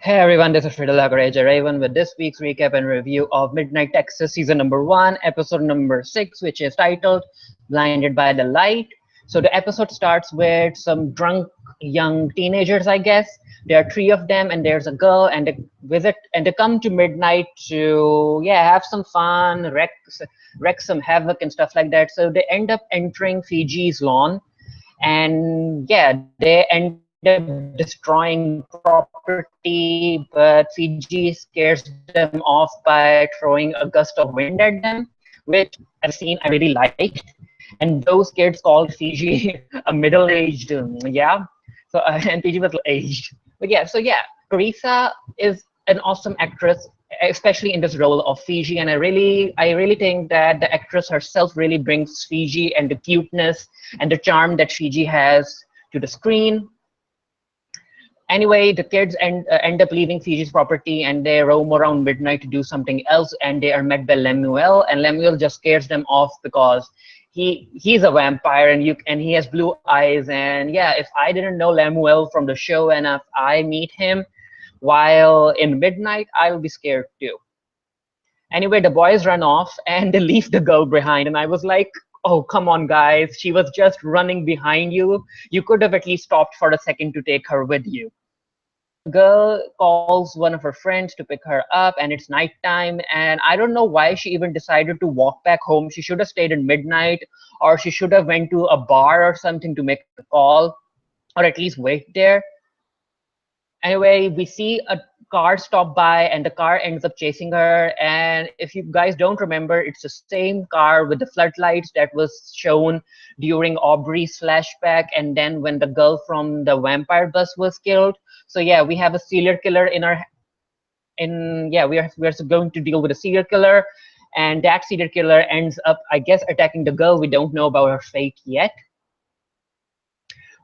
Hey everyone, this is Fridal Raven with this week's recap and review of Midnight Texas season number 1, episode number 6, which is titled Blinded by the Light. So the episode starts with some drunk young teenagers, I guess. There are three of them, and there's a girl, and they come to midnight to have some fun, wreck some havoc and stuff like that. So they end up entering Fiji's lawn, and they end up destroying property, but Fiji scares them off by throwing a gust of wind at them, which as a scene I really liked. And those kids called Fiji a middle-aged, and Fiji was aged. Carissa is an awesome actress, especially in this role of Fiji, and I really think that the actress herself really brings Fiji and the cuteness and the charm that Fiji has to the screen. Anyway, the kids end up leaving Fiji's property, and they roam around midnight to do something else, and they are met by Lemuel, and Lemuel just scares them off because he's a vampire, and he has blue eyes. And if I didn't know Lemuel from the show, and if I meet him while in midnight, I'll be scared too. Anyway, the boys run off and they leave the girl behind, and I was like, oh, come on, guys. She was just running behind you. You could have at least stopped for a second to take her with you. The girl calls one of her friends to pick her up, and it's nighttime, and I don't know why she even decided to walk back home. She should have stayed in midnight, or she should have went to a bar or something to make a call, or at least wait there. Anyway, we see a car stop by, and the car ends up chasing her. And if you guys don't remember, it's the same car with the floodlights that was shown during Aubrey's flashback, and then when the girl from the vampire bus was killed. So we have a serial killer we are going to deal with a serial killer, and that serial killer ends up, I guess, attacking the girl. We don't know about her fate yet.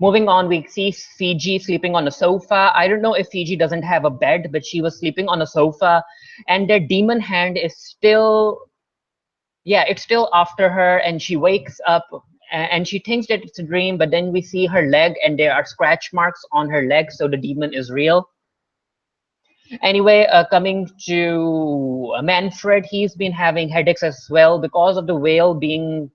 Moving on, we see Fiji sleeping on a sofa. I don't know if Fiji doesn't have a bed, but she was sleeping on a sofa, and their demon hand is still, it's still after her, and she wakes up and she thinks that it's a dream, but then we see her leg, and there are scratch marks on her leg, so the demon is real. Anyway, coming to Manfred, he's been having headaches as well because of the whale becoming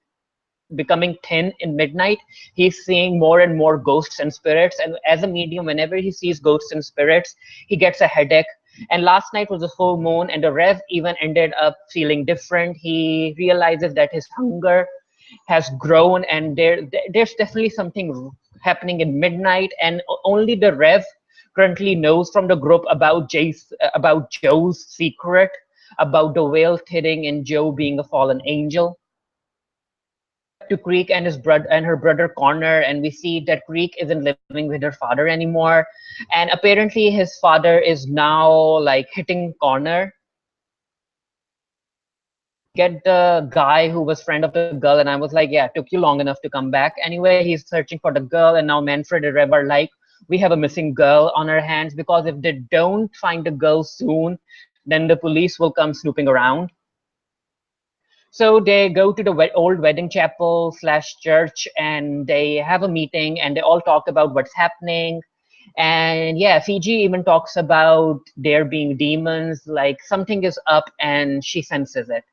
thin in midnight. He's seeing more and more ghosts and spirits, and as a medium, whenever he sees ghosts and spirits, he gets a headache. And last night was a full moon, and the Rev even ended up feeling different. He realizes that his hunger has grown, and there's definitely something happening in midnight, and only the Rev currently knows from the group about Joe's secret about the whale hitting and Joe being a fallen angel. To Creek and her brother Connor, and we see that Creek isn't living with her father anymore, and apparently his father is now like hitting Connor. Get the guy who was friend of the girl, and I was like, yeah, it took you long enough to come back. Anyway, he's searching for the girl, and now Manfred and Rev are like, we have a missing girl on our hands, because if they don't find the girl soon, then the police will come snooping around. So they go to the old wedding chapel / church, and they have a meeting, and they all talk about what's happening. And Fiji even talks about there being demons, like something is up, and she senses it.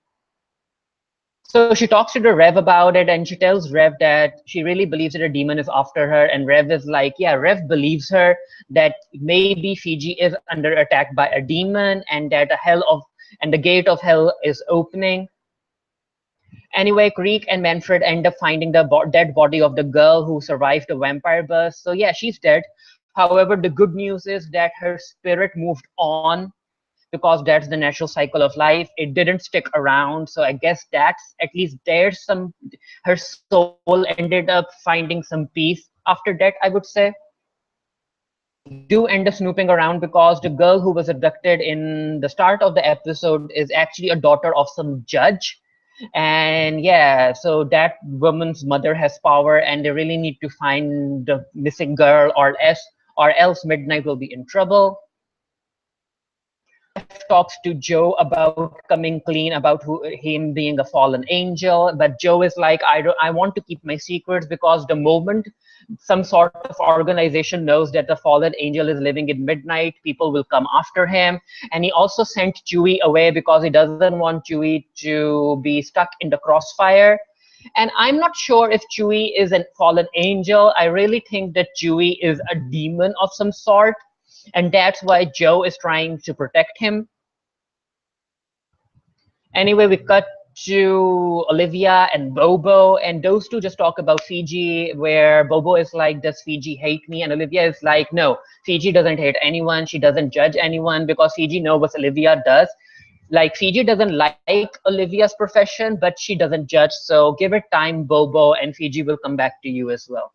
So she talks to the Rev about it, and she tells Rev that she really believes that a demon is after her. And Rev is like, Rev believes her that maybe Fiji is under attack by a demon, and that the gate of hell is opening. Anyway, Creek and Manfred end up finding the dead body of the girl who survived the vampire bus. So she's dead. However, the good news is that her spirit moved on, because that's the natural cycle of life. It didn't stick around. So I guess that's at least her soul ended up finding some peace after that, I would say. Do end up snooping around, because the girl who was abducted in the start of the episode is actually a daughter of some judge. And so that woman's mother has power, and they really need to find the missing girl, or else Midnight will be in trouble. Talks to Joe about coming clean about him being a fallen angel, but Joe is like, I want to keep my secrets, because the moment some sort of organization knows that the fallen angel is living in midnight, people will come after him. And he also sent Chewie away because he doesn't want Chewie to be stuck in the crossfire. And I'm not sure if Chewie is a fallen angel. I really think that Chewie is a demon of some sort, and that's why Joe is trying to protect him. Anyway, we cut to Olivia and Bobo, and those two just talk about Fiji, where Bobo is like, does Fiji hate me? And Olivia is like, no, Fiji doesn't hate anyone. She doesn't judge anyone because Fiji knows what Olivia does. Like, Fiji doesn't like Olivia's profession, but she doesn't judge. So give it time, Bobo, and Fiji will come back to you as well.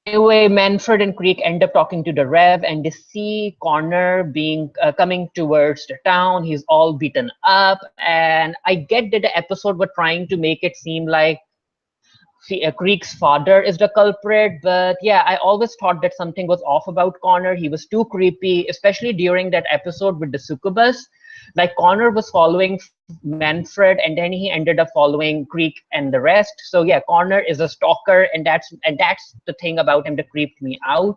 Anyway, Manfred and Creek end up talking to the Rev, and they see Connor being coming towards the town. He's all beaten up, and I get that the episode were trying to make it seem like Creek's father is the culprit, but yeah, I always thought that something was off about Connor. He was too creepy, especially during that episode with the succubus. Like, Connor was following Manfred, and then he ended up following Creek and the rest. So yeah, Connor is a stalker, and that's the thing about him that creeped me out.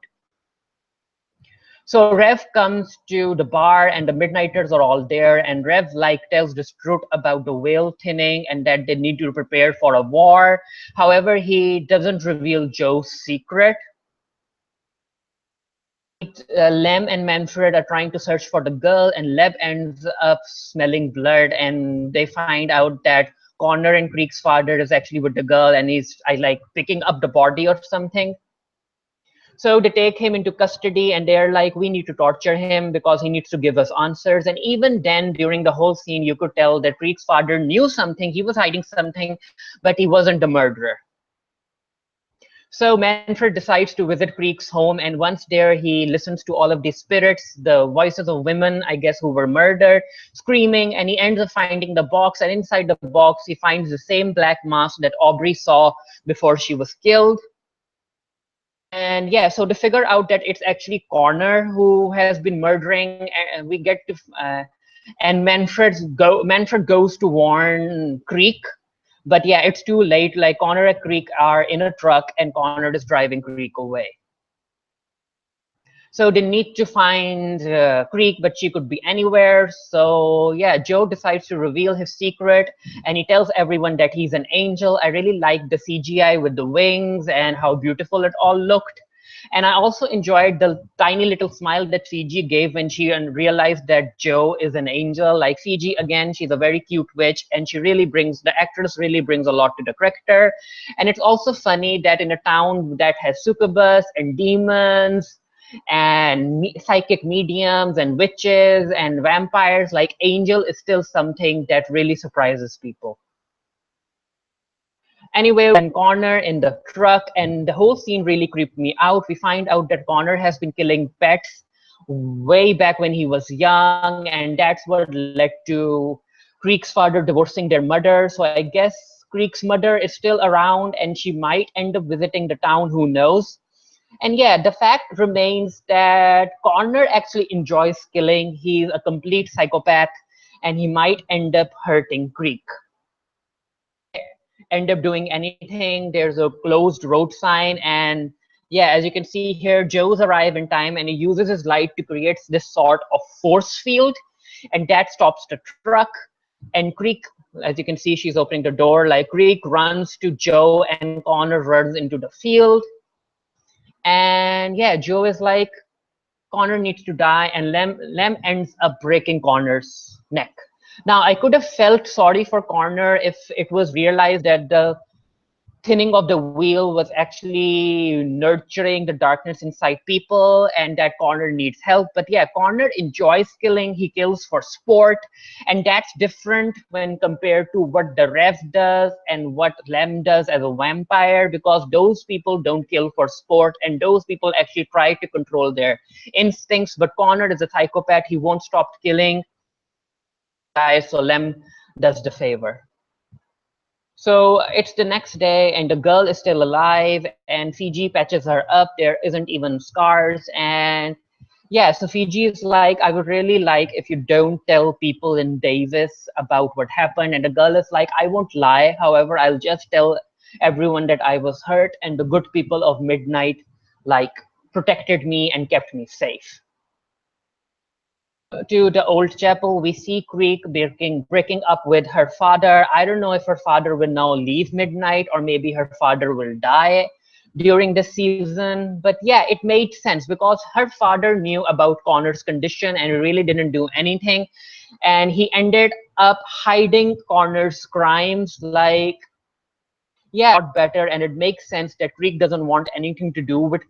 So Rev comes to the bar, and the Midnighters are all there, and Rev like tells this truth about the whale thinning and that they need to prepare for a war. However, he doesn't reveal Joe's secret. Lem and Manfred are trying to search for the girl, and Leb ends up smelling blood, and they find out that Connor and Creek's father is actually with the girl, and he's like picking up the body or something. So they take him into custody, and they're like, we need to torture him because he needs to give us answers. And even then, during the whole scene, you could tell that Creek's father knew something, he was hiding something, but he wasn't the murderer. So Manfred decides to visit Creek's home, and once there, he listens to all of these spirits, the voices of women, I guess, who were murdered, screaming, and he ends up finding the box, and inside the box, he finds the same black mask that Aubrey saw before she was killed. And yeah, so to figure out that it's actually Connor who has been murdering, and we get to, and Manfred goes to warn Creek, but yeah, it's too late. Like, Connor and Creek are in a truck, and Connor is driving Creek away. So they need to find Creek, but she could be anywhere. So yeah, Joe decides to reveal his secret, and he tells everyone that he's an angel. I really liked the CGI with the wings and how beautiful it all looked. And I also enjoyed the tiny little smile that Fiji gave when she realized that Joe is an angel. Like, Fiji, again, she's a very cute witch, and the actress really brings a lot to the character. And it's also funny that in a town that has succubus and demons and psychic mediums and witches and vampires, like, angel is still something that really surprises people. Anyway, when Connor in the truck, and the whole scene really creeped me out. We find out that Connor has been killing pets way back when he was young, and that's what led to Creek's father divorcing their mother. So I guess Creek's mother is still around, and she might end up visiting the town, who knows. And yeah, the fact remains that Connor actually enjoys killing. He's a complete psychopath, and he might end up hurting Creek. End up doing anything. There's a closed road sign, and yeah, as you can see here, Joe's arrived in time, and he uses his light to create this sort of force field, and that stops the truck. And Creek, as you can see, she's opening the door. Like, Creek runs to Joe, and Connor runs into the field. And yeah, Joe is like, Connor needs to die, and Lem ends up breaking Connor's neck. Now, I could have felt sorry for Connor if it was realized that the thinning of the wheel was actually nurturing the darkness inside people, and that Connor needs help. But yeah, Connor enjoys killing. He kills for sport, and that's different when compared to what the Rev does and what Lem does as a vampire, because those people don't kill for sport, and those people actually try to control their instincts. But Connor is a psychopath. He won't stop killing guys, so Lem does the favor. So it's the next day, and the girl is still alive, and Fiji patches her up. There isn't even scars. And yeah, so Fiji is like, I would really like if you don't tell people in Davis about what happened. And the girl is like, I won't lie. However, I'll just tell everyone that I was hurt, and the good people of Midnight like protected me and kept me safe. To the old chapel, we see Creek breaking up with her father. I don't know if her father will now leave Midnight or maybe her father will die during this season. But yeah, it made sense because her father knew about Connor's condition and really didn't do anything. And he ended up hiding Connor's crimes like, yeah, a lot better, and it makes sense that Creek doesn't want anything to do with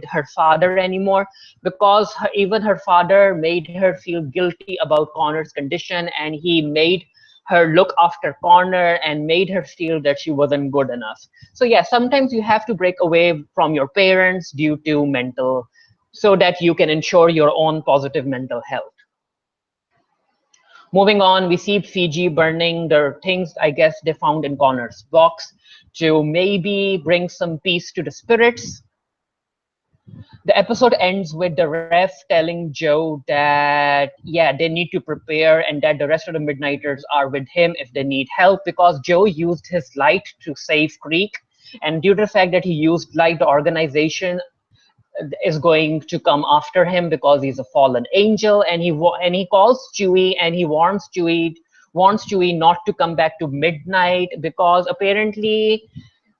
her father anymore because even her father made her feel guilty about Connor's condition, and he made her look after Connor and made her feel that she wasn't good enough. So yeah, sometimes you have to break away from your parents due to mental, so that you can ensure your own positive mental health. Moving on, we see Fiji burning the things I guess they found in Connor's box to maybe bring some peace to the spirits. The episode ends with the ref telling Joe that, yeah, they need to prepare and that the rest of the Midnighters are with him if they need help because Joe used his light to save Creek. And due to the fact that he used light, the organization is going to come after him because he's a fallen angel, and he calls Chewie and he warns Chewie not to come back to Midnight because apparently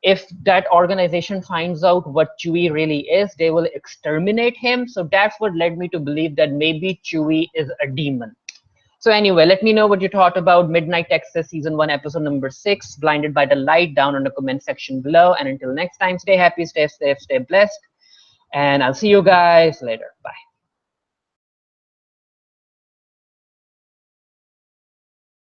if that organization finds out what Chewie really is, they will exterminate him. So that's what led me to believe that maybe Chewie is a demon. So anyway, let me know what you thought about Midnight Texas Season 1, Episode number 6, Blinded by the Light, down in the comment section below. And until next time, stay happy, stay safe, stay blessed. And I'll see you guys later. Bye.